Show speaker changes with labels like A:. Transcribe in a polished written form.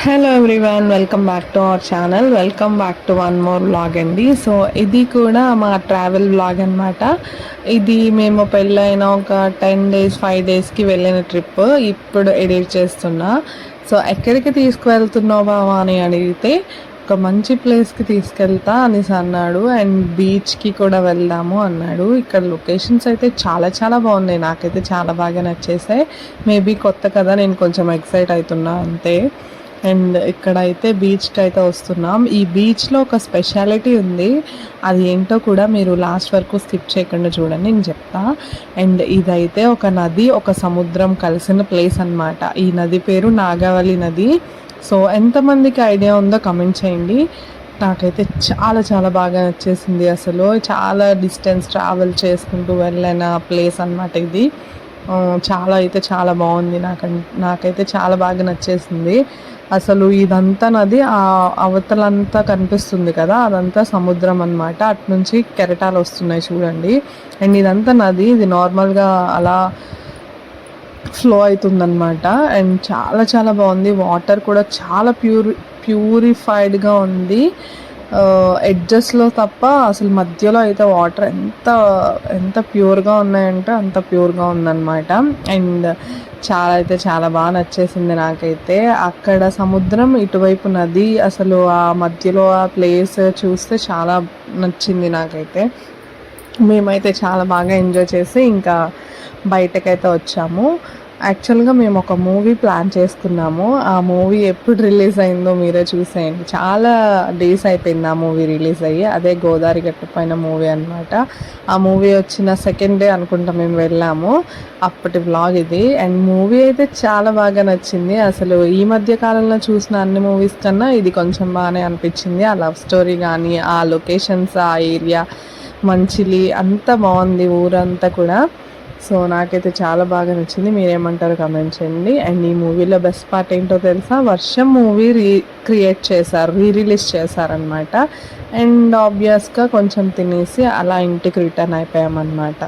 A: Hello everyone, welcome back to our channel. Welcome back to one more vlog అండి. So ఇది కూడా మా travel vlog అనమాట. ఇది మేము పెళ్ళైన ఒక 10 డేస్ 5 డేస్కి వెళ్ళిన ట్రిప్ ఇప్పుడు ఎడిట్ చేస్తున్నా. సో ఎక్కడికి తీసుకువెళ్తున్నావు బావా అని అడిగితే ఒక మంచి ప్లేస్కి తీసుకెళ్తా అనేసి అన్నాడు. అండ్ బీచ్కి కూడా వెళ్దాము అన్నాడు. ఇక్కడ లొకేషన్స్ అయితే చాలా చాలా బాగున్నాయి, నాకైతే చాలా బాగా నచ్చేసాయి. మేబీ కొత్త కదా, నేను కొంచెం ఎక్సైట్ అవుతున్నా అంతే. అండ్ ఇక్కడైతే బీచ్కి అయితే వస్తున్నాం. ఈ బీచ్లో ఒక స్పెషాలిటీ ఉంది, అది ఏంటో కూడా మీరు లాస్ట్ వరకు స్కిప్ చేయకుండా చూడండి, నేను చెప్తా. అండ్ ఇదైతే ఒక నది ఒక సముద్రం కలిసిన ప్లేస్ అనమాట. ఈ నది పేరు నాగావళి నది. సో ఎంతమందికి ఐడియా ఉందో కమెంట్ చేయండి. నాకైతే చాలా చాలా బాగా నచ్చేసింది. అసలు చాలా డిస్టెన్స్ ట్రావెల్ చేసుకుంటూ వెళ్ళిన ప్లేస్ అనమాట ఇది. చాలా అయితే చాలా బాగుంది. నాకైతే చాలా బాగా నచ్చేసింది. అసలు ఇదంతా నది ఆ అవతలంతా కనిపిస్తుంది కదా, అదంతా సముద్రం అనమాట. అటు నుంచి కెరటాలు వస్తున్నాయి చూడండి. అండ్ ఇదంతా నది, ఇది నార్మల్గా అలా ఫ్లో అవుతుందన్నమాట. అండ్ చాలా చాలా బాగుంది. వాటర్ కూడా చాలా ప్యూరిఫైడ్గా ఉంది. ఎడ్జస్ట్లో తప్ప అసలు మధ్యలో అయితే వాటర్ ఎంత ఎంత ప్యూర్గా ఉన్నాయంటే అంత ప్యూర్గా ఉందన్నమాట. అండ్ చాలా అయితే చాలా బాగా నచ్చేసింది నాకైతే. అక్కడ సముద్రం, ఇటువైపు నది, అసలు ఆ మధ్యలో ఆ ప్లేస్ చూస్తే చాలా నచ్చింది నాకైతే. మేమైతే చాలా బాగా ఎంజాయ్ చేసి ఇంకా బయటకైతే వచ్చాము. యాక్చువల్గా మేము ఒక మూవీ ప్లాన్ చేసుకున్నాము. ఆ మూవీ ఎప్పుడు రిలీజ్ అయిందో మీరే చూసేయండి. చాలా డేస్ అయిపోయింది ఆ మూవీ రిలీజ్ అయ్యి. అదే గోదావరి గట్టు పైన మూవీ అనమాట. ఆ మూవీ వచ్చిన సెకండ్ డే అనుకుంటా మేము వెళ్ళాము. అప్పటి వ్లాగ్ ఇది. అండ్ మూవీ అయితే చాలా బాగా నచ్చింది. అసలు ఈ మధ్య కాలంలో చూసిన అన్ని మూవీస్ కన్నా ఇది కొంచెం బాగానే అనిపించింది. ఆ లవ్ స్టోరీ కానీ, ఆ లొకేషన్స్, ఆ ఏరియా, మంచిలి అంతా బాగుంది, ఊరంతా కూడా. సో నాకైతే చాలా బాగా నచ్చింది. మీరేమంటారు కమెంట్ చేయండి. అండ్ ఈ మూవీలో బెస్ట్ పార్ట్ ఏంటో తెలుసా, వర్షం మూవీ రీ రిలీజ్ చేశారనమాట. అండ్ ఆబ్వియస్గా కొంచెం తినేసి అలా ఇంటికి రిటర్న్ అయిపోయామన్నమాట.